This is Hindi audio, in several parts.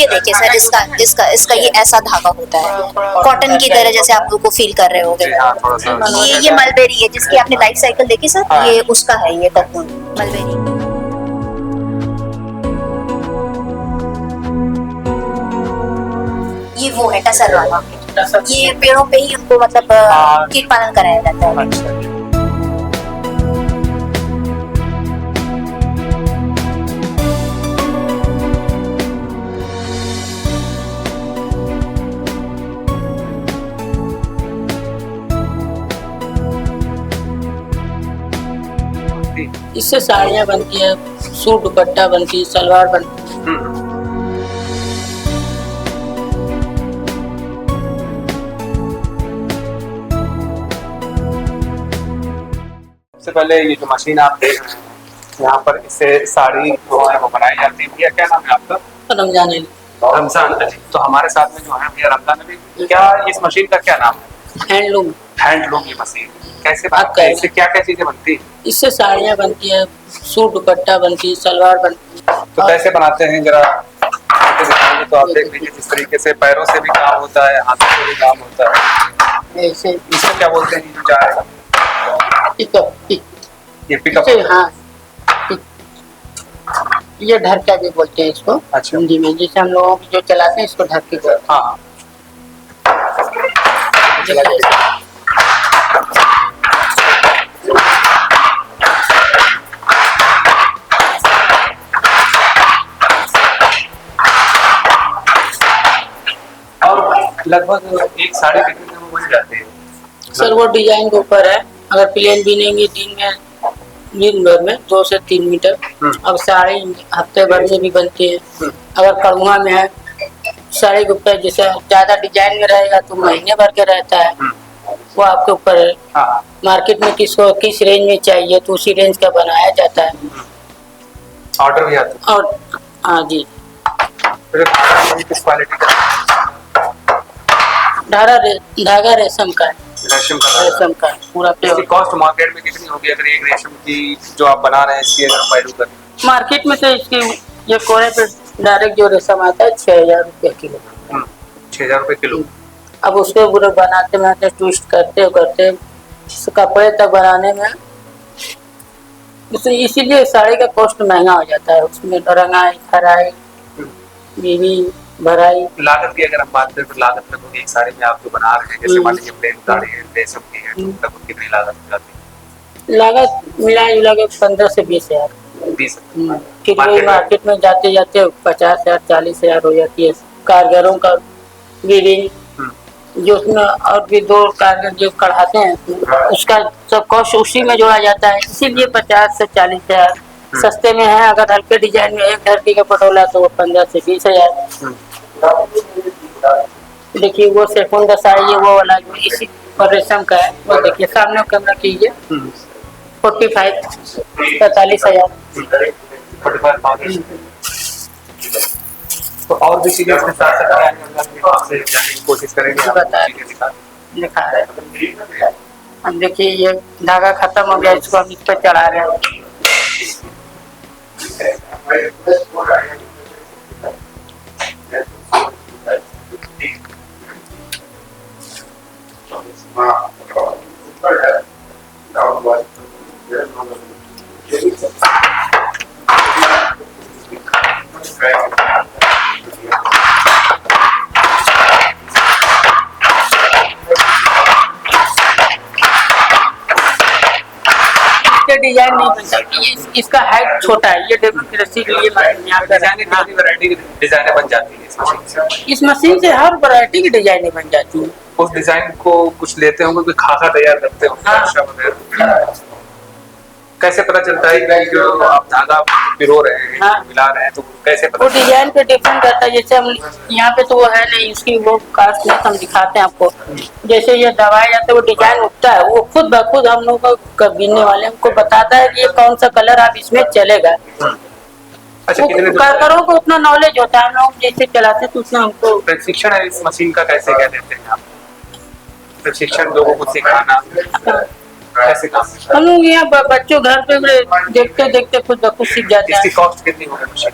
ये देखिए सर, इसका इसका इसका ये ऐसा धागा होता है, कॉटन की तरह, जैसे आप लोग को फील कर रहे होगे। हाँ, थोड़ा सा ये मलबेरी है जिसकी आपने लाइफ साइकिल देखी सर, ये उसका है, ये ककून मलबेरी। ये वो है टसर वाला, ये पेड़ों पे ही उनको मतलब कीट पालन कराया जाता है। अच्छा। इससे साड़ियाँ बनती है, सूट दुपट्टा बनती है, सलवार बनती है। सबसे पहले ये जो मशीन आप देख रहे हैं यहाँ पर, इससे साड़ी जो है वो बनाई जाती है। भैया क्या नाम है आपका? रमजान अली। रमजान अली। तो हमारे साथ में जो है भैया रमजान अली, क्या इस मशीन का क्या नाम है? हैंडलूम। हैंडलूम की मशीन कैसे बनती है? इससे क्या क्या चीजें बनती है? इससे साड़ियाँ बनती है, सूट दुपट्टा बनती है, सलवार बनती है। तो कैसे बनाते हैं जरा दिखाएंगे तो आप देख लीजिए। जिस तरीके से पैरों से भी काम होता है, हाथों से भी काम होता है। ऐसे इसको क्या बोलते हैं? जो जा रहा है पिकअप, ये पिकअप। हाँ, ये ढरका भी बोलते हैं इसको। अच्छा। हिंदी में जैसे हम लोगों की जो चलाते हैं इसको ढरके बोलते हैं। हाँ। और लगभग एक साड़ी कितने दिन में बन जाती है? सर वो डिजाइन के ऊपर है। अगर प्लेन बिनेंगे दिन भर में 2 से 3 मीटर। अब साड़ी हफ्ते भर में भी बनती है। अगर कड़ुआ में है साड़ी के ऊपर, जैसे ज्यादा डिजाइन में रहेगा तो महीने भर के रहता है, वो आपके ऊपर है। हाँ। मार्केट में किसको किस रेंज में चाहिए तो उसी रेंज का बनाया जाता है। ऑर्डर भी आता है? और हाँ जी। फिर किस क्वालिटी का? धागा रेशम का है। रेशम का? रेशम का पूरा इसकी प्योर। कॉस्ट मार्केट में कितनी होगी अगर एक रेशम की जो आप बना रहे हैं इसकी वैल्यू करें? मार्केट में तो इसकी ये कोरे पे डायरेक्ट जो रेशम आता है 6,000 रुपये किलो। 6,000 रुपये किलो। अब उसको पूरे बनाते ट्विस्ट करते कपड़े तक बनाने में, इसीलिए साड़ी का कॉस्ट महंगा हो जाता है। उसमें रंगाई, खराई, बीवी, भराई। लागत की अगर हम बात करें तो लागत लगभग एक साड़ी में आप जो बना रहे हैं, जैसे मान लीजिए प्लेन साड़ी है, रेशम की है, तो लगभग कितनी लागत हो जाती है? लागत मिला जुला के 15 से 20,000। 20। फिर वही मार्केट में जाते जाते 50,000 40,000 हो जाती है। कारीगरों का वीविंग जो उसमें, और भी 2 कारीगर जो कढ़ाते हैं उसका सब कॉस्ट उसी में जोड़ा जाता है। इसीलिए 50 से 40,000 सस्ते में है। अगर हल्के डिजाइन में एक धरती का पटोला तो वो 15 से 20,000। देखिए वो सेकंड का साड़ी है, वो वाला जो इसी पर रेशम का है, वो देखिए सामने कैमरा कीजिए। 45,000। तो और भी चीजें इसके साथ साथ कोशिश करेंगे दिखा रहे हैं। अब देखिए ये धागा खत्म हो गया, इसको हम इस पर चढ़ा रहे हैं। डिजाइन नहीं बन सकती, इसका हाइट छोटा है। ये डेमोक्रेसी के लिए डिजाइने बन जाती है इस मशीन से हर वैरायटी की डिजाइने बन जाती है। उस डिजाइन को कुछ लेते होंगे, कोई खाका तैयार करते होंगे। हाँ। कैसे पता चलता है कि जो आप धागा पिरो रहे हैं, हाँ। मिला रहे हैं, तो कैसे पता? वो डिजाइन पे डिपेंड करता है। जैसे हम यहाँ पे तो वो है नहीं, उसकी वो कास्ट में हम दिखाते हैं आपको। जैसे ये दबाया जाता है वो डिजाइन उठता है, वो खुद ब खुद हम लोग को बीनने वाले हमको बताता है कि ये कौन सा कलर आप इसमें चलेगा। अच्छा, कितने कारीगरों को उतना नॉलेज होता है, हम लोग जैसे चलाते हैं तो उतना हमको। प्रशिक्षण है इस मशीन का, कैसे क्या देते हैं आप? प्रशिक्षण लोगों को सिखाना कैसे काम? हम लोग यहाँ बच्चों घर पे देखते देखते खुद ब खुद सीख जाते हैं। इसकी कॉस्ट कितनी होगी मशीन?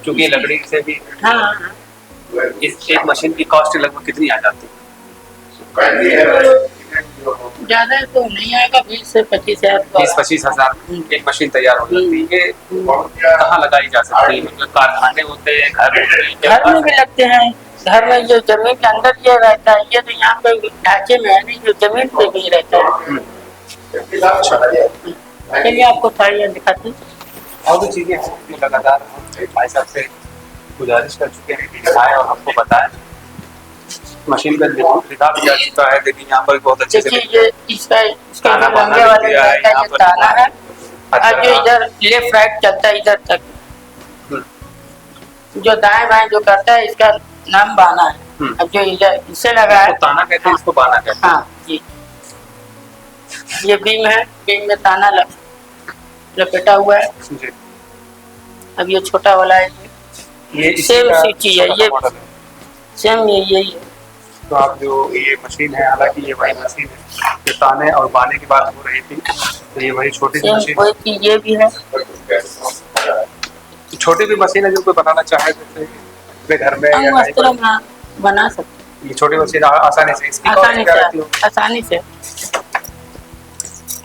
क्योंकि लकड़ी से भी। हाँ, इस एक मशीन की कॉस्ट लगभग कितनी आ जाती है? ज्यादा तो नहीं आएगा, 20 से 25 हजार। 20-25 हजार एक मशीन तैयार हो जाती है। ये कहाँ लगाई जा सकती है? मतलब कारखाने होते हैं, घर में भी लगते हैं। घर में जो जमीन के अंदर ये रहता है, ये तो यहाँ पे ढांचे में है नहीं, जो जमीन पे भी रहता है। चलिए आपको साड़ी दिखाते हैं। और भी चीजें हैं लगातार भाई साहब से गुजारिश कर चुके हैं कि दिखाएं और हमको बताएं। मशीन पे लिखा भी जा चुका है, लेकिन यहाँ पर बहुत अच्छे से देखिए ये इसका जो लंबे वाले का ये ताना है, और जो इधर लेफ्ट राइट चलता है इधर तक, जो दाएं बाएं जो करता है इसका नाम बाना है। अब जो इधर इसे लगा है ताना कहते हैं, इसको बाना कहते हैं। हाँ जी, ये बीम है, बीम में ताना लपेटा हुआ है। जी। अब ये छोटा वाला है, ये सेम चीज है, ये सेम यही है। तो आप जो ये मशीन है, हालांकि ये वही मशीन है जो ताने और बाने की बात हो रही थी, तो ये वही छोटी सी मशीन वही चीज ये भी है। छोटी भी मशीन है जो कोई बनाना चाहे जैसे अपने घर में या कहीं पर बना सकते, ये छोटी मशीन आसानी से, इसकी कॉस्ट क्या रहती है? आसानी से।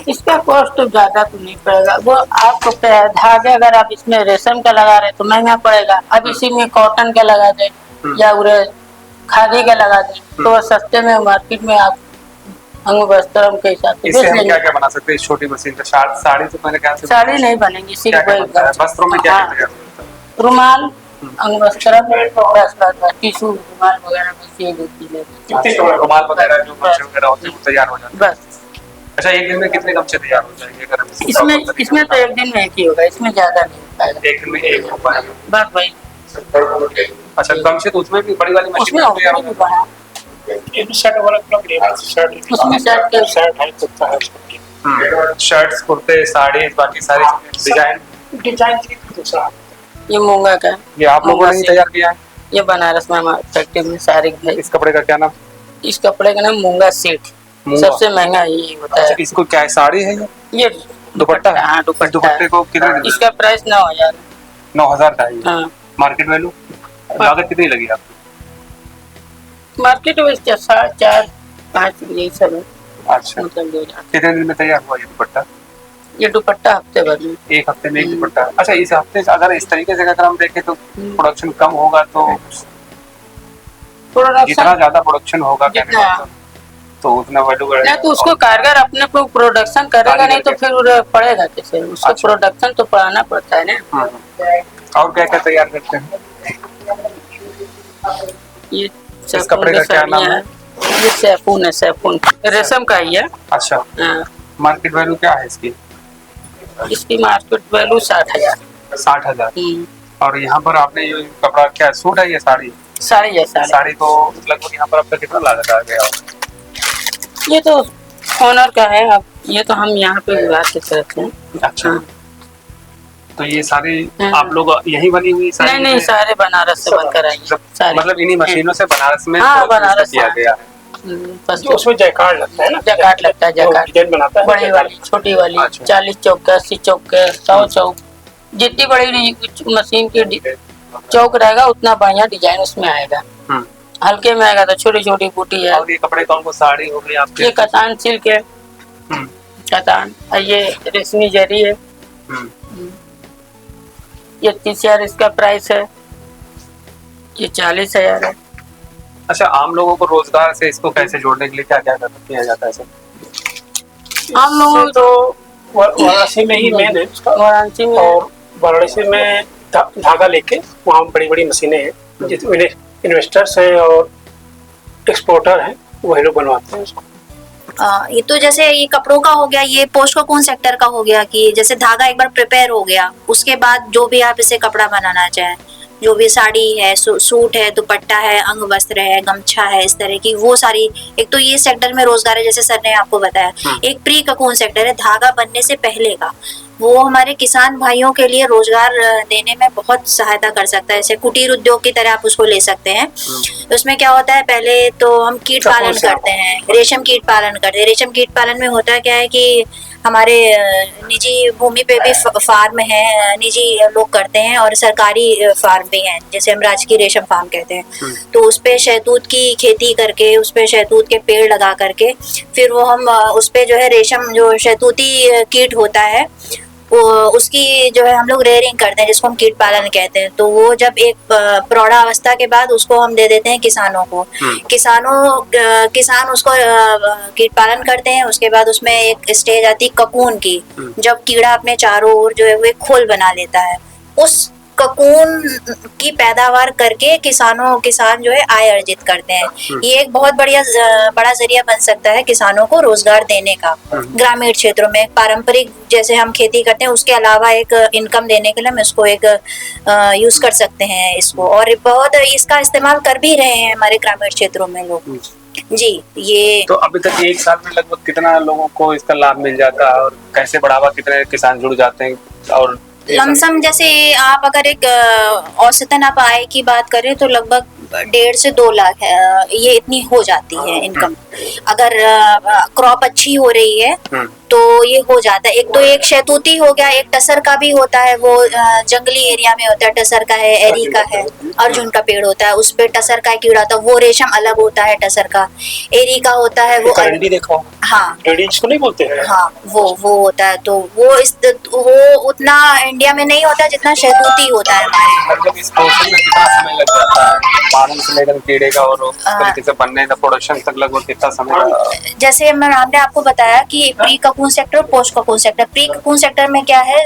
इसका कॉस्ट तो ज्यादा तो नहीं पड़ेगा, वो आपको धागे अगर आप इसमें रेशम का लगा रहे तो महंगा पड़ेगा। अब इसी में कॉटन का लगा दे या उरे खादी का लगा दे तो वो सस्ते में मार्केट में आप अंग वस्त्रम के हिसाब से इससे हम क्या क्या बना सकते हैं? इस छोटी मशीन से साड़ी तो मैंने क्या साड़ी नहीं बनेगी, सिर्फ वस्त्रों में क्या क्या तैयार होता है? रुमाल, अंग वस्त्रम, टिश्यू, रुमाल वगैरह बस ये दो चीजें। रुमाल वगैरह जो गमछे वगैरह होते हैं वो तैयार हो जाते हैं बस। अच्छा, एक दिन में कितने गमछे तैयार हो जाएंगे अगर हम इसमें तो एक दिन में एक ही होगा, इसमें ज्यादा नहीं हो पाएगा। एक दिन में एक हो पाएगा? बस भाई। अच्छा, गमछे तो उसमें भी बड़ी वाली मशीन में तैयार हो जाता है? उसमें शर्ट्स, कुर्ते, साड़ी, बाकी सारी डिजाइन ये मूंगा का है, ये आप लोगों ने ही तैयार किया है? ये बनारस में हमारे फैक्ट्री में सारे भाई। इस कपड़े का क्या नाम? इस कपड़े का नाम मूंगा सेट, सबसे महंगा यही होता है। इसको क्या है, साड़ी है ये दुपट्टा है? हाँ दुपट्टा। दुपट्टे को कितने? इसका प्राइस 9,000। 9,000 का है? हाँ। मार्केट वैल्यू लागत कितनी लगी आपको? मार्केट में 4-5 यही सब है। अच्छा, मतलब कितने दिन में तैयार हुआ ये दुपट्टा? ये दुपट्टा हफ्ते भर में। एक हफ्ते में एक दुपट्टा? अच्छा, इस हफ्ते से अगर इस तरीके से अगर हम देखें तो प्रोडक्शन कम होगा तो जितना ज्यादा प्रोडक्शन होगा तो उतना वैल्यू नहीं, तो उसको कारगर अपने को प्रोडक्शन करेगा नहीं तो फिर पड़ेगा कैसे? उसको अच्छा। प्रोडक्शन तो पढ़ाना पड़ता है ना। और क्या क्या तैयार करते हैं? ये इस कपड़े का क्या नाम है? ये सैफून है, सैफून रेशम का ही है। अच्छा, हाँ। मार्केट वैल्यू क्या है इसकी? इसकी मार्केट वैल्यू 60,000। 60,000। और यहाँ पर आपने ये कपड़ा क्या सूट है या साड़ी? साड़ी है, साड़ी तो लगभग यहाँ पर आपका कितना लागत आ गया? ये तो ऑनर का है, अब ये तो हम यहाँ पे विभाग की तरफ से। अच्छा। हाँ। तो ये सारी हाँ। आप लोग यही बनी हुई सारी? नहीं, सारे बनारस से बनकर आई सारी। मतलब इन्हीं मशीनों से बनारस में हाँ, बनारस किया गया है। उसमें जैकार्ड लगता है ना, जैकार्ड लगता है, जैकार्ड बनाता है। बड़ी वाली, छोटी वाली, 40 चौक के, 80 चौक के, 100 चौक, जितनी बड़ी मशीन की चौक रहेगा उतना बढ़िया डिजाइन उसमें आएगा। हल्के में आएगा तो छोटी छोटी बूटी है। और ये कपड़े कौन को साड़ी हो गई आपके? ये कतान सिल्क है, कतान, और ये रेशमी जरी है। ये 30,000 इसका प्राइस है, ये 40,000 है। अच्छा, आम लोगों को रोजगार से इसको कैसे जोड़ने के लिए क्या क्या किया जाता है सर? आम लोगों तो वाराणसी में ही मेन है उसका। वाराणसी में, और वाराणसी में धागा लेके वहाँ बड़ी बड़ी मशीनें हैं जिसमें इन्वेस्टर्स हैं और एक्सपोर्टर हैं, वही लोग बनवाते हैं उसको। ये तो जैसे ये कपड़ों का हो गया, ये पोस्ट का कौन सेक्टर का हो गया कि जैसे धागा एक बार प्रिपेयर हो गया उसके बाद जो भी आप इसे कपड़ा बनाना चाहें, जो भी साड़ी है, सूट है, दुपट्टा है, अंग वस्त्र है, गमछा है, इस तरह की वो सारी, एक तो ये सेक्टर में रोजगार है जैसे सर ने आपको बताया। एक प्री का कौन सेक्टर है, धागा बनने से पहले का, वो हमारे किसान भाइयों के लिए रोजगार देने में बहुत सहायता कर सकता है। जैसे कुटीर उद्योग की तरह आप उसको ले सकते हैं। उसमें क्या होता है, पहले तो हम कीट पालन करते हैं, रेशम कीट पालन करते हैं। रेशम कीट पालन में होता क्या है कि हमारे निजी भूमि पे भी फार्म है, निजी लोग करते हैं और सरकारी फार्म भी हैं, जैसे हम राजकीय रेशम फार्म कहते हैं। तो उस पे शहतूत की खेती करके, उस पे शहतूत के पेड़ लगा करके फिर वो हम उस पे जो है रेशम, जो शहतूती कीट होता है वो उसकी जो है हम लोग रेयरिंग करते हैं, जिसको हम कीट पालन कहते हैं। तो वो जब एक प्रौढ़ावस्था के बाद उसको हम दे देते हैं किसानों को। किसान उसको कीट पालन करते हैं। उसके बाद उसमें एक स्टेज आती है ककून की, जब कीड़ा अपने चारों ओर जो है वो एक खोल बना लेता है। उस ककून की पैदावार करके किसान जो है आय अर्जित करते हैं। ये एक बहुत बड़ा जरिया बन सकता है किसानों को रोजगार देने का। ग्रामीण क्षेत्रों में पारंपरिक जैसे हम खेती करते हैं, उसके अलावा एक इनकम देने के लिए हम इसको एक यूज कर सकते हैं इसको, और बहुत इसका इस्तेमाल कर भी रहे हैं हमारे ग्रामीण क्षेत्रों में लोग। जी, ये तो अभी तक एक साल में लगभग कितना लोगों को इसका लाभ मिल जाता है और कैसे बढ़ावा, कितने किसान जुड़ जाते हैं? और लमसम जैसे आप अगर एक औसतन आप आय की बात करें तो लगभग 1.5 से 2 लाख है, ये इतनी हो जाती है इनकम। अगर क्रॉप अच्छी हो रही है तो ये हो जाता है। एक तो एक शहतूती हो गया, एक टसर का भी होता है, वो जंगली एरिया में होता है। टसर का है, एरी का है, अर्जुन का पेड़ होता है, उस पे टसर का कीड़ा होता है, वो रेशम अलग होता है टसर का। एरी का होता है वो करंडी देखो, हाँ इसको नहीं बोलते हैं। हाँ, वो होता है। तो वो उतना इंडिया में नहीं होता जितना शहतूती होता है हमारे। मतलब इस प्रोसेस में कितना समय लग जाता है, पालन से लेकर कीड़े का और उस तरीके से बनने का प्रोडक्शन तक लगभग कितना समय लगता है? जैसे हमने आपको बताया कि प्री ककून सेक्टर और post cocoon sector. Pre cocoon sector में क्या है,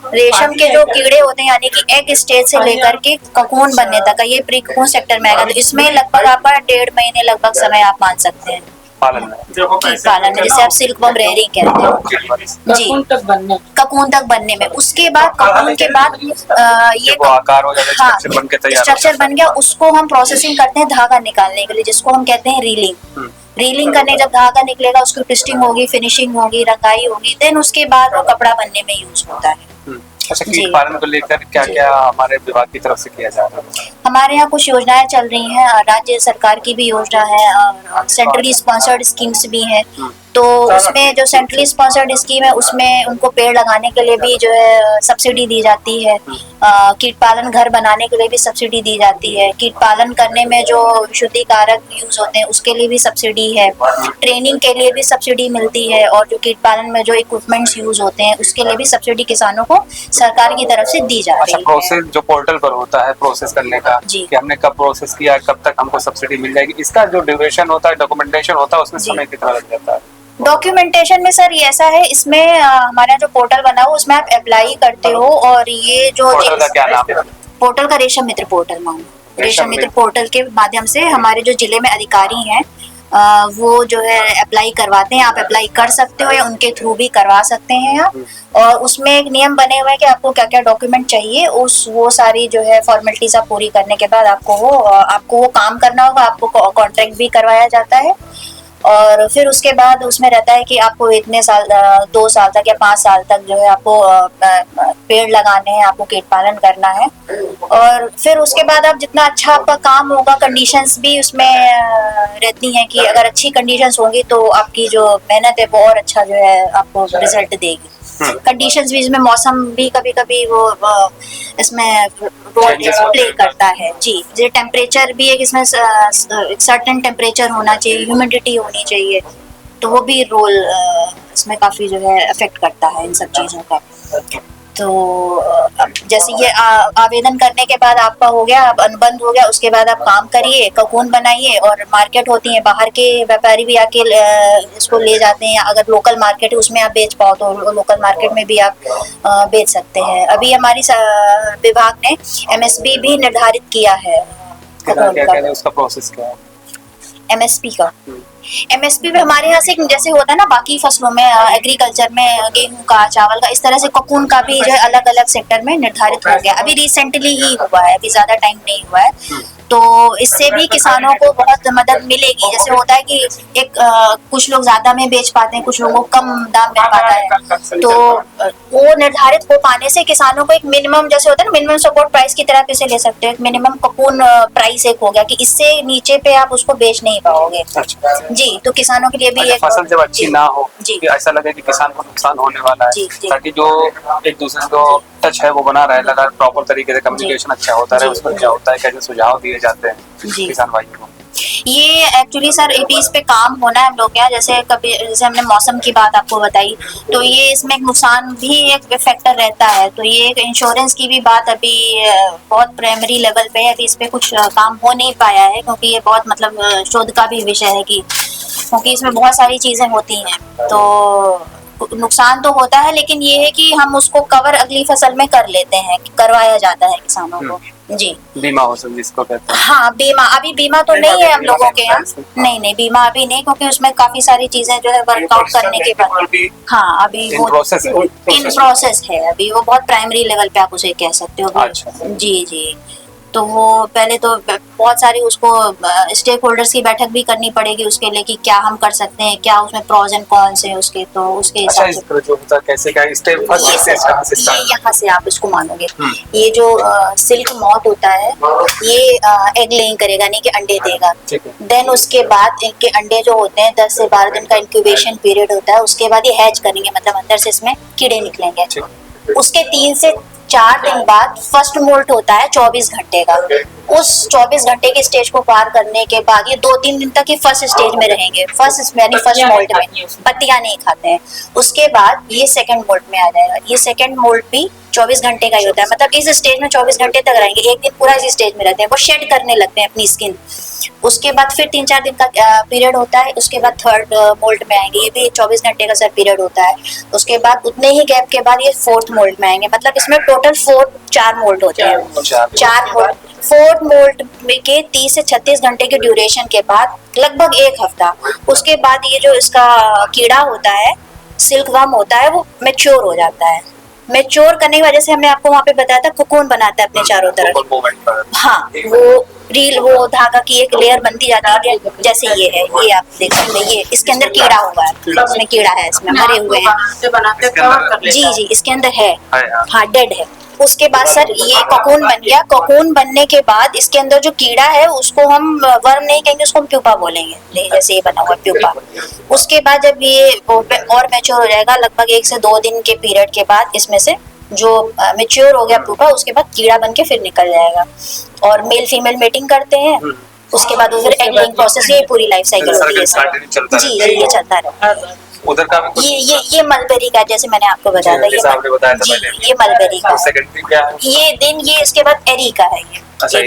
रेशम के जो कीड़े होते हैं यानी कि एग स्टेज से लेकर के ककून बनने तक का, ये प्री ककून सेक्टर में आएगा। तो इसमें लगभग आपका 1.5 महीने लगभग समय आप मान सकते हैं पालन में, जिसे आप सिल्क वर्म रेयरिंग कहते हैं। जी, ककून तक बनने में। उसके बाद ककून के बाद ये वो आकार हो जाता है, हाँ, स्ट्रक्चर बन के तैयार स्ट्रक्चर बन गया। उसको हम प्रोसेसिंग करते हैं धागा निकालने के लिए, जिसको हम कहते हैं रीलिंग। रीलिंग करने जब धागा निकलेगा, उसकी ट्विस्टिंग होगी, फिनिशिंग होगी, रंगाई होगी, देन उसके बाद वो कपड़ा बनने में यूज होता है। अच्छा, कीट पालन को लेकर क्या क्या हमारे विभाग की तरफ से किया जा रहा है? हमारे यहाँ कुछ योजनाएं चल रही हैं, राज्य सरकार की भी योजना है और सेंट्रली स्पॉन्सर्ड स्कीम्स भी हैं। तो उसमें जो सेंट्रली स्पॉन्सर्ड स्कीम है उसमें उनको पेड़ लगाने के लिए भी जो है सब्सिडी दी जाती है। कीट पालन घर बनाने के लिए भी सब्सिडी दी जाती है। कीट पालन करने में जो शुद्धिकारक यूज होते हैं उसके लिए भी सब्सिडी है। ट्रेनिंग के लिए भी सब्सिडी मिलती है, और जो कीट पालन में जो इक्विपमेंट्स यूज होते हैं उसके लिए भी सब्सिडी किसानों को सरकार की तरफ से दी जा रही है। प्रोसेस जो पोर्टल पर होता है प्रोसेस करने का, कि हमने कब प्रोसेस किया, कब तक हमको सब्सिडी मिल जाएगी, इसका जो ड्यूरेशन होता है, डॉक्यूमेंटेशन होता है, उसमें समय कितना लग जाता है? डॉक्यूमेंटेशन में सर ये ऐसा है, इसमें हमारा जो पोर्टल बना हुआ उसमें आप अप्लाई करते हो, और ये जो पोर्टल का क्या नाम है? पोर्टल का रेशम मित्र पोर्टल नाम है। रेशम मित्र पोर्टल के माध्यम से हमारे जो जिले में अधिकारी हैं वो जो है अप्लाई करवाते हैं। आप अप्लाई कर सकते हो या उनके थ्रू भी करवा सकते हैं आप। और उसमें एक नियम बने हुए हैं कि आपको क्या क्या डॉक्यूमेंट चाहिए, वो सारी जो है फॉर्मेलिटीज आप पूरी करने के बाद आपको वो काम करना होगा। आपको कॉन्ट्रैक्ट भी करवाया जाता है, और फिर उसके बाद उसमें रहता है कि आपको इतने साल 2 साल तक या 5 साल तक जो है आपको पेड़ लगाने हैं, आपको कीट पालन करना है। और फिर उसके बाद आप जितना अच्छा आपका काम होगा, कंडीशंस भी उसमें रहती हैं कि अगर अच्छी कंडीशंस होंगी तो आपकी जो मेहनत है वो और अच्छा जो है आपको रिजल्ट देगी। कंडीशंस भी, इसमें मौसम भी कभी कभी वो इसमें रोल प्ले करता है। जी, जैसे टेम्परेचर भी एक इसमें सर्टेन टेम्परेचर होना चाहिए, ह्यूमिडिटी होनी चाहिए, तो वो भी रोल इसमें काफी जो है अफेक्ट करता है इन सब चीजों का। तो जैसे ये आवेदन करने के बाद आपका हो गया, अब अनुबंध हो गया, उसके बाद आप काम करिए, ककून बनाइए, और मार्केट होती है, बाहर के व्यापारी भी आके इसको ले जाते हैं। अगर लोकल मार्केट है उसमें आप बेच पाओ तो लोकल मार्केट में भी आप बेच सकते हैं। अभी हमारी विभाग ने MSP भी निर्धारित किया है। उसका प्रोसेस क्या है? MSP का MSP भी हमारे यहाँ से जैसे होता है ना बाकी फसलों में, एग्रीकल्चर में गेहूं का, चावल का, इस तरह से ककून का भी जो है अलग अलग सेक्टर में निर्धारित हो गया। अभी रिसेंटली ही हुआ है, अभी ज्यादा टाइम नहीं हुआ है। तो इससे भी किसानों को बहुत मदद मिलेगी। जैसे होता है कि कुछ लोग ज्यादा में बेच पाते हैं, कुछ लोगों को कम दाम मिल पाता है, तो वो निर्धारित हो पाने से किसानों को एक मिनिमम, जैसे होता है ना मिनिमम सपोर्ट प्राइस की तरह पैसे ले सकते हैं। एक मिनिमम ककून प्राइस एक हो गया कि इससे नीचे पे आप उसको बेच नहीं पाओगे। जी, तो किसानों के लिए भी एक फसल जब अच्छी जी, ना हो जी, कि ऐसा लगे कि किसान को नुकसान होने वाला जी, है, जी। ताकि जो एक दूसरे को टच है वो बना रहे, लगा प्रॉपर तरीके से कम्युनिकेशन अच्छा होता रहे, जी, उसमें क्या होता है, कैसे सुझाव दिए जाते हैं जी। किसान भाइयों को। ये एक्चुअली सर अभी इस पे काम होना है हम लोग क्या, जैसे कभी जैसे हमने मौसम की बात आपको बताई, तो ये इसमें एक नुकसान भी एक फैक्टर रहता है, तो ये एक इंश्योरेंस की भी बात अभी बहुत प्राइमरी लेवल पे है, अभी इस पे कुछ काम हो नहीं पाया है, क्योंकि ये बहुत मतलब शोध का भी विषय है कि क्योंकि इसमें बहुत सारी चीजें होती हैं, तो नुकसान तो होता है, लेकिन ये है कि हम उसको कवर अगली फसल में कर लेते हैं, करवाया जाता है किसानों को। जी, बीमा हो सकता जिसको कहते हैं। हाँ बीमा, अभी बीमा तो नहीं है हम लोगों के यहाँ, नहीं बीमा अभी नहीं, क्योंकि उसमें काफी सारी चीजें जो है वर्कआउट करने के बाद, हाँ अभी इन वो प्रोसेस है। इन प्रोसेस है, अभी वो बहुत प्राइमरी लेवल पे आप उसे कह सकते हो। अच्छा। जी जी, तो वो पहले तो बहुत सारी उसको स्टेक होल्डर्स की बैठक भी करनी पड़ेगी उसके लिए कि क्या हम कर सकते हैं, क्या उसमें प्रोज एंड कॉन्स हैं उसके, तो उसके अच्छा, हिसाब इस से तरह जो होता है कैसे क्या स्टेप फर्स्ट ये स्टेज कहाँ से ये स्टार्ट? यहाँ से आप इसको मानोगे, ये जो सिल्क मॉथ होता है ये एग लेइंग करेगा, यानी कि अंडे देगा। ठीक है। देन उसके बाद इनके अंडे जो होते हैं 10 से 12 दिन का इंक्यूबेशन पीरियड होता है, उसके बाद ये हैच करेंगे, मतलब अंदर से इसमें कीड़े निकलेंगे। ठीक। उसके 3 से 4 दिन बाद फर्स्ट मोल्ट होता है 24 घंटे का। उस 24 घंटे के स्टेज को पार करने के बाद ये 2-3 दिन तक ये फर्स्ट स्टेज में रहेंगे, फर्स्ट यानी फर्स्ट मोल्ट में, पत्तियां नहीं खाते हैं। उसके बाद ये सेकंड मोल्ट में आ जाएगा, ये सेकंड मोल्ट भी 24 घंटे का ही होता है, मतलब इस स्टेज में 24 घंटे तक रहेंगे, एक दिन पूरा इस स्टेज में रहते हैं, वो शेड करने लगते हैं अपनी स्किन। उसके बाद फिर 3-4 दिन का पीरियड होता है, उसके बाद थर्ड मोल्ट में आएंगे, ये भी 24 घंटे का सर पीरियड होता है। उसके बाद उतने ही गैप के बाद ये फोर्थ मोल्ट में आएंगे, मतलब इसमें टोटल 4 मोल्ट होते हैं, 4 मोल्ट। फोर्थ मोल्ट में के 30 से 36 घंटे के ड्यूरेशन के बाद लगभग 1 हफ्ता, उसके बाद ये जो इसका कीड़ा होता है, सिल्क वर्म होता है, वो मैच्योर हो जाता है। मैच्योर करने की वजह से हमने आपको वहाँ पे बताया था कोकून बनाता है अपने चारों तरफ। हाँ, वो धागा की एक लेयर बनती जाती है, जैसे ये है, ये आप देख सकते हैं, ये इसके अंदर कीड़ा हुआ है, इसमें कीड़ा है, इसमें मरे हुए हैं। जी जी, इसके अंदर है, हाँ डेड है। उसके बाद सर ये कोकून बन गया, कोकून बनने के बाद इसके अंदर जो कीड़ा है उसको हम वर्म नहीं कहेंगे, उसको हम प्यूपा बोलेंगे, जैसे ये बना हुआ प्यूपा। उसके बाद जब ये और मैच्योर हो जाएगा, लगभग 1 से 2 दिन के पीरियड के बाद इसमें से जो मैच्योर हो गया प्यूपा, उसके बाद कीड़ा बन के फिर निकल जाएगा, और मेल फीमेल मेटिंग करते हैं। उसके बाद फिर एग लेइंग प्रोसेस, ये पूरी लाइफ साइकिल होती है सर। जी ये चलता रहता है। उधर का भी ये मलबेरी का, जैसे मैंने आपको बताया था, जैसा आपने बताया था पहले। ये मलबेरी का। सेकेंडरी क्या है? ये दिन, ये इसके बाद एरी का है, अच्छा,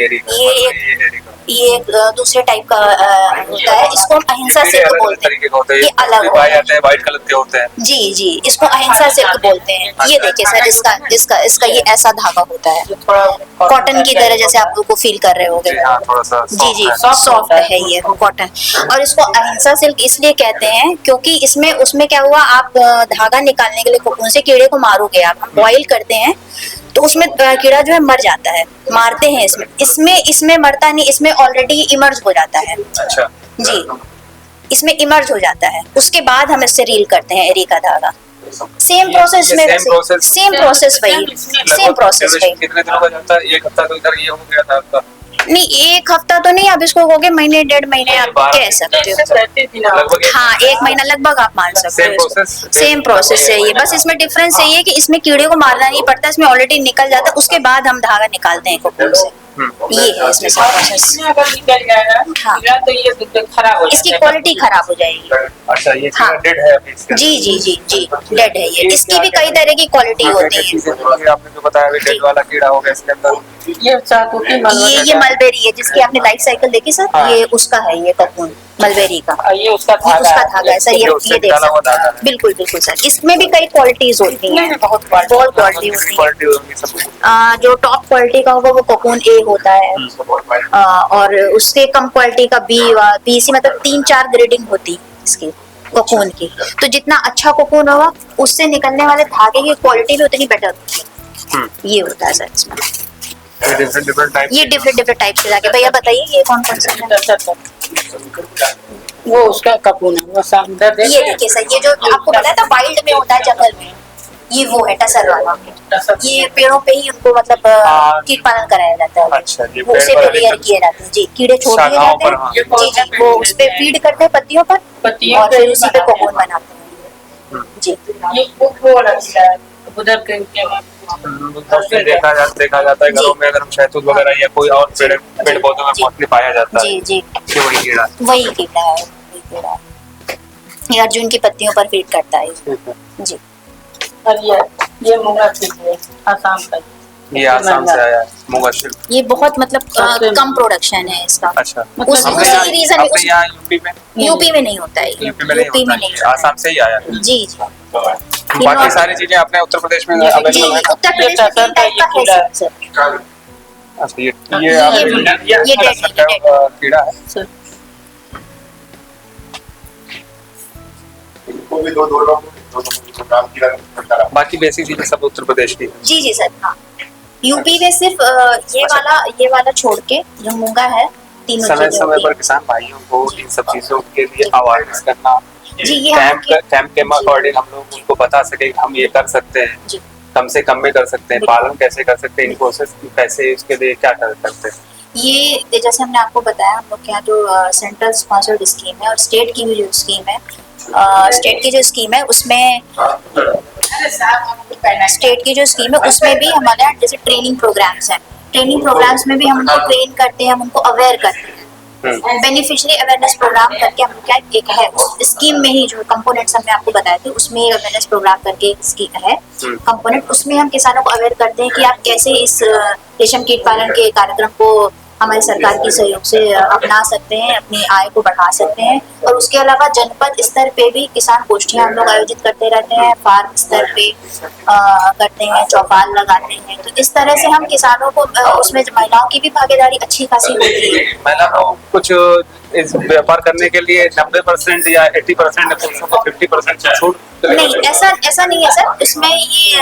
ये एक दूसरे टाइप का होता है, इसको हम अहिंसा सिल्क बोलते हैं, ये अलग होता है, व्हाइट कलर के होते हैं। जी जी, इसको अहिंसा सिल्क बोलते हैं। ये देखिए सर, इसका ये ऐसा धागा होता है, कॉटन की तरह, जैसे आप लोग को फील कर रहे होगे। जी जी, सॉफ्ट है ये कॉटन। और इसको अहिंसा सिल्क इसलिए कहते हैं क्योंकि इसमें उसमें क्या हुआ, आप धागा निकालने के लिए कोकून से कीड़े को मारोगे, आप बॉईल करते हैं तो उसमें कीड़ा जो है मर जाता है, मारते हैं इसमें मरता नहीं, इसमें ऑलरेडी इमर्ज हो जाता है। अच्छा जी, इसमें इमर्ज हो जाता है, उसके बाद हम इससे रील करते हैं एरी का धागा। सेम प्रोसेस में, सेम प्रोसेस वही, सेम प्रोसेस वही। कितने दिनों का जाता है? 1 हफ्ता तो इधर ये हो गया था आपका? नहीं, 1 हफ्ता तो नहीं, आप इसको कहोगे महीने 1.5 महीने आप कह सकते हो। हाँ, 1 महीना लगभग आप मान सकते हो। सेम प्रोसेस है ये, बस इसमें डिफरेंस ये है कि इसमें कीड़े को मारना नहीं पड़ता, इसमें ऑलरेडी निकल जाता है, उसके बाद हम धागा निकालते हैं कोकून से। ये है इसमें सारा प्रोसेस। अगर निकल जाएगा कीड़ा तो ये खराब हो इसकी क्वालिटी खराब हो जाएगी। अच्छा, ये हाँ। डेड है अभी इसके? जी जी जी जी, डेड है ये। इसकी भी कई तरह की क्वालिटी होती है। आपने जो बताया डेड वाला कीड़ा होगा इसके अंदर, ये मलबेरी है, जिसकी आपने लाइफ साइकिल देखी सर, हाँ। ये उसका है, ये कोकून मलबेरी का, ये उसका ये उसका धागा है सर, ये उससे देख निकाला हुआ सकते धागा हैं। है। बिल्कुल बिल्कुल सर, इसमें भी कई क्वालिटीज होती हैं, बहुत क्वालिटी होती है। क्वालिटी होगी सब। जो टॉप क्वालिटी का होगा वो कोकून ए होता है, और उससे कम क्वालिटी का बी सी, मतलब 3-4 ग्रेडिंग होती है इसकी कोकून की। तो जितना अच्छा कोकून होगा उससे निकलने वाले धागे की क्वालिटी भी उतनी बेटर होती है। ये होता है सर इसमें, ये डिफरेंट टाइप से जाके। भैया बताइए ये कौन कौन सा है? वो उसका कपून है, वो सामने ये देखिए सर, ये जो आपको बताया था वाइल्ड में होता है, जंगल में, ये वो है टसर वाला, टसर। ये पेड़ों पे ही उनको मतलब हाँ। कीट पालन कराया जाता है। अच्छा, ये वो पेड़ उसे पर पे अधिकतर लेयर किए जाते हैं जी, कीड़े छोड़ दिए शाखाओं जाते पर, हाँ। हैं जी जी, वो उस पे फीड करते हैं पत्तियों पर पत्तियों और पे फिर ही उसी पे बनाते कोकून हैं। बनाते हैं जी। ये वो वाला चीज़ है, उधर के मोस्टली देखा जाता है घरों में, अगर हम शहतूत वगैरह या कोई और पेड़ पौधों में जी। मोस्टली पाया जाता है जी जी, कि वही कीड़ा। वही कीड़ा है, वही कीड़ा है। ये अर्जुन की पत्तियों पर फीड करता है जी। और ये मूंगा चीज़ है, आसाम का। ये आसाम से आया है मूंगा शिल्प। ये बहुत मतलब सबसे- कम प्रोडक्शन है इसका। अच्छा, उस हमने उसी यहाँ रीजन अपने यहाँ यूपी में यूपी में नहीं होता है, यूपी में नहीं यूपी में होता नहीं है, आसाम से ही आया है। जी जी। बाकी सारी चीजें अपने उत्तर प्रदेश में जी, अवेलेबल है। उत्तर प्रदेश में तीन टाइप का है सर। अच्छा, ये ये कीड़ा है। सर, इनको भी दो लोग काम किया करता रहा। बाकी बेसिक चीजें सब उत्तर प्रदेश की है। जी जी सर, हाँ। यूपी में सिर्फ ये वाला छोड़ के जो मूंगा है, तीनों समय चीजें समय होती पर हैं। किसान भाइयों को इन सब चीजों के लिए अवेयरनेस करना, जी, ये हम कैंप के अकॉर्डिंग हम लोग उनको बता सके कि हम ये कर सकते हैं, जी कम से कम में कर सकते हैं, पालन कैसे कर सकते हैं, इन प्रोसेस कैसे, उसके लिए क्या कर सकते हैं। ये जैसे हमने आपको बताया, हम लोग के यहाँ जो सेंट्रल स्पॉन्सर्ड स्कीम है और स्टेट की भी जो स्कीम है, स्टेट की जो स्कीम है उसमें भी हमारे यहाँ जैसे ट्रेनिंग प्रोग्राम्स हैं, ट्रेनिंग प्रोग्राम्स में भी हम उनको ट्रेन करते हैं, हम उनको अवेयर करते हैं। बेनिफिशियरी अवेयरनेस प्रोग्राम करके हम लोग क्या एक है उस स्कीम में ही जो कंपोनेंट्स हमने आपको बताए थे, उसमें अवेयरनेस प्रोग्राम करके स्कीम है कंपोनेंट, उसमें हम किसानों को अवेयर करते हैं कि आप कैसे इस रेशम कीट पालन के कार्यक्रम को हमारी सरकार की सहयोग से अपना सकते हैं, अपनी आय को बढ़ा सकते हैं। और उसके अलावा जनपद स्तर पे भी किसान गोष्ठियां हम लोग आयोजित करते रहते हैं, फार्म स्तर पे करते हैं, चौपाल लगाते हैं। तो इस तरह से हम किसानों को उसमें महिलाओं की भी भागीदारी अच्छी खासी होती है। महिला को कुछ इस व्यापार करने के लिए 90% या 80% पुरुषों को 50% छूट नहीं, ऐसा नहीं है सर, उसमें ये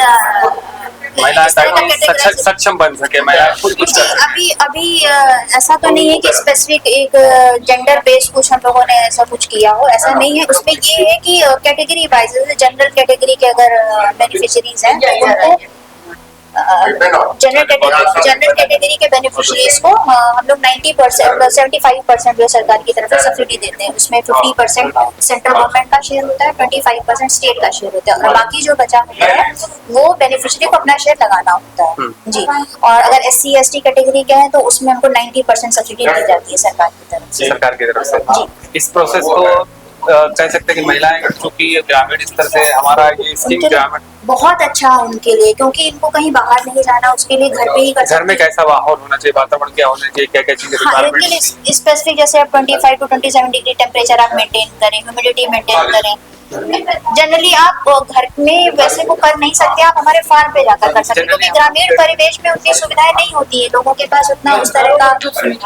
महिला इस तरह का categorization- सक्षम बन सके, महिला खुद कुछ जी, कर सके। अभी ऐसा तो नहीं है कि स्पेसिफिक एक जेंडर बेस्ड कुछ हम लोगों ने ऐसा कुछ किया हो, ऐसा नहीं है। उसमें ये है कि कैटेगरी वाइज जनरल कैटेगरी के अगर बेनिफिशियरीज हैं तो उनको जनरल कैटेगरी के बेनिफिशियरीज को हम लोग 90% 75% जो सरकार की तरफ से सब्सिडी देते हैं, उसमें 50% सेंट्रल गवर्नमेंट का शेयर होता है, 25% स्टेट का शेयर होता है, और बाकी जो बचा होता है वो बेनिफिशियरी को अपना शेयर लगाना होता है जी। और अगर SC ST कैटेगरी के हैं तो उसमें हमको 90% सब्सिडी दी जाती है सरकार की तरफ से। सरकार की तरफ से जी। इस प्रोसेस को कह सकते हैं कि महिलाएं, क्योंकि ग्रामीण स्तर से हमारा ये स्कीम उनके लिए ग्रामीण बहुत अच्छा है उनके लिए, क्योंकि इनको कहीं बाहर नहीं जाना, उसके लिए घर पे ही कर घर में सकते हैं। कैसा माहौल होना चाहिए, वातावरण क्या होना चाहिए, क्या क्या चीजें हाँ, इनके लिए स्पेसिफिक जैसे आप 25 to 27 डिग्री टेम्परेचर आप मेंटेन करें, ह्यूमिडिटी मेंटेन करें। जनरली आप घर में वैसे को कर नहीं सकते, आप हमारे फार्म पे जाकर कर सकते हैं, क्योंकि ग्रामीण परिवेश में उतनी सुविधाएं नहीं होती है, लोगों के पास उतना उस तरह का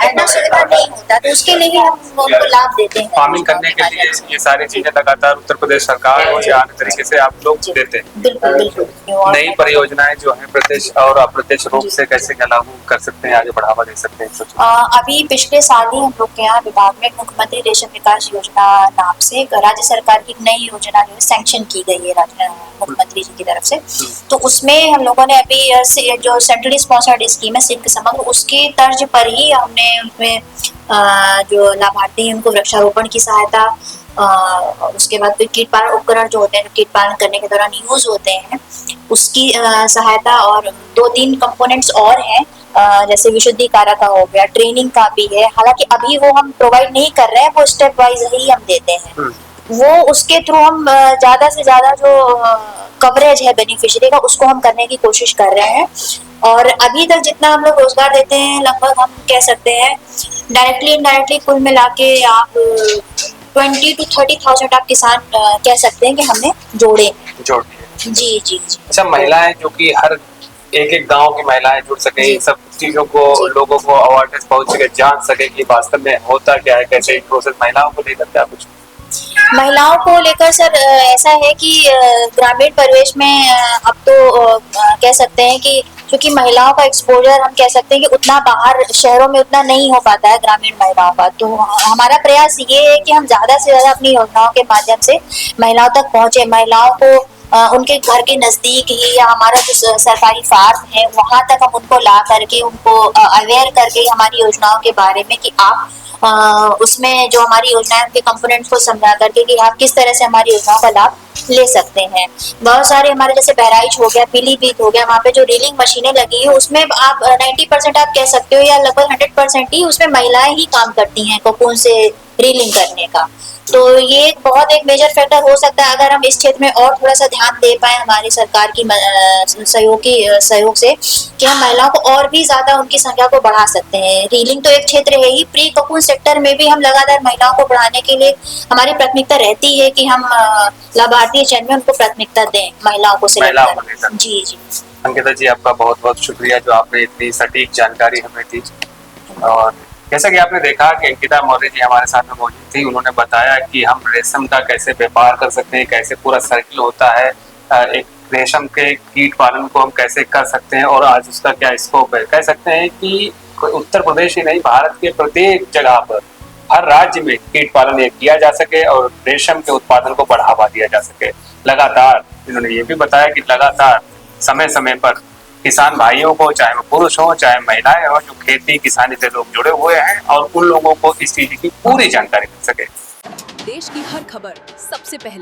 इतना सुविधा नहीं होता, तो उसके लिए ही हम उनको लाभ देते हैं। फार्मिंग करने के लिए ये सारी चीजें लगातार उत्तर प्रदेश सरकार और या अन्य तरीके से आप लोग देते हैं। बिल्कुल बिल्कुल। नई परियोजनाएं जो है प्रत्यक्ष और अप्रत्यक्ष रूप से कैसे क्या लागू कर सकते हैं, आगे बढ़ावा दे सकते हैं, सोचिए। अभी पिछले साल ही हम लोग के यहाँ विभाग में मुख्यमंत्री रेशम विकास योजना नाम से राज्य सरकार की नई योजना जो है सैंक्शन की गई है मुख्यमंत्री जी की तरफ से। तो उसमें हम लोगों ने अभी जो सेंट्रली स्पॉन्सर्ड स्कीम है सिल्क समग्र, उसके तर्ज पर ही हमने उसमें जो लाभार्थी हैं उनको वृक्षारोपण की सहायता, उसके बाद फिर कीट पालन उपकरण जो होते हैं कीट पालन करने के दौरान यूज होते हैं उसकी सहायता, और 2-3 कंपोनेंट्स और हैं जैसे विशुद्धि कारक का हो गया, ट्रेनिंग का भी है। हालांकि अभी वो हम प्रोवाइड नहीं कर रहे हैं, वो स्टेप वाइज ही हम देते हैं। वो उसके थ्रू हम ज्यादा से ज्यादा जो कवरेज है बेनिफिशियरी का उसको हम करने की कोशिश कर रहे हैं। और अभी तक जितना हम लोग रोजगार देते हैं लगभग हम कह सकते हैं डायरेक्टली इनडायरेक्टली कुल मिला के आप 20 to 30,000 आप किसान कह सकते हैं कि हमने जोड़े जोड़ दिए। जी जी जी। अच्छा, महिलाएं जो कि हर एक गांव की महिलाएं जुड़ सके, इन सब चीजों को लोगों को अवेयरनेस पहुंच सके, जान सके कि वास्तव में होता क्या है, कैसे एक प्रोसेस महिलाओं को लेकर क्या कुछ। महिलाओं को लेकर सर ऐसा है कि ग्रामीण परिवेश में अब तो कह सकते हैं कि क्योंकि महिलाओं का एक्सपोजर हम कह सकते हैं कि उतना बाहर शहरों में उतना नहीं हो पाता है ग्रामीण महिलाओं का, तो हमारा प्रयास ये है कि हम ज्यादा से ज्यादा अपनी योजनाओं के माध्यम से महिलाओं तक पहुंचे, महिलाओं को उनके घर के नजदीक ही या हमारा जो सरकारी फार्म है वहां तक हम उनको ला करके उनको अवेयर करके हमारी योजनाओं के बारे में कि आप उसमें जो हमारी योजनाएं उनके कंपोनेंट्स को समझा करके कि आप किस तरह से हमारी योजनाओं का लाभ ले सकते हैं। बहुत सारे हमारे जैसे बहराइच हो गया, पीलीभीत हो गया, वहाँ पे जो रीलिंग मशीनें लगी है उसमें आप 90% आप कह सकते हो या लगभग 100% ही उसमें महिलाएं ही काम करती हैं कोकून से रीलिंग करने का। तो ये बहुत एक मेजर फैक्टर हो सकता है अगर हम इस क्षेत्र में और थोड़ा सा ध्यान दे पाए हमारी सरकार की सहयोग से कि हम महिलाओं को और भी ज्यादा उनकी संख्या को बढ़ा सकते हैं। रीलिंग तो एक क्षेत्र है ही, प्री कोकून सेक्टर में भी हम लगातार महिलाओं को बढ़ाने के लिए हमारी प्राथमिकता रहती है कि हम लाभार्थी चयन में उनको प्राथमिकता दें, महिलाओं को सिलेक्ट करें। जी जी अंकिता जी, आपका बहुत बहुत शुक्रिया जो आपने इतनी सटीक जानकारी हमें दी। और जैसा कि आपने देखा कि अंकिता मौर्य जी हमारे साथ में मौजूद थी, उन्होंने बताया कि हम रेशम का कैसे व्यापार कर सकते हैं, कैसे पूरा सर्किल होता है, एक रेशम के कीट पालन को हम कैसे कर सकते हैं और आज उसका क्या स्कोप है। कह सकते हैं कि उत्तर प्रदेश ही नहीं, भारत के प्रत्येक जगह पर हर राज्य में कीट पालन किया जा सके और रेशम के उत्पादन को बढ़ावा दिया जा सके। लगातार इन्होंने ये भी बताया कि लगातार समय समय पर किसान भाइयों को, चाहे वो पुरुष हो चाहे महिलाएं हो, जो खेती किसानी से लोग जुड़े हुए हैं और उन लोगों को इस चीज की पूरी जानकारी मिल सके। देश की हर खबर सबसे पहले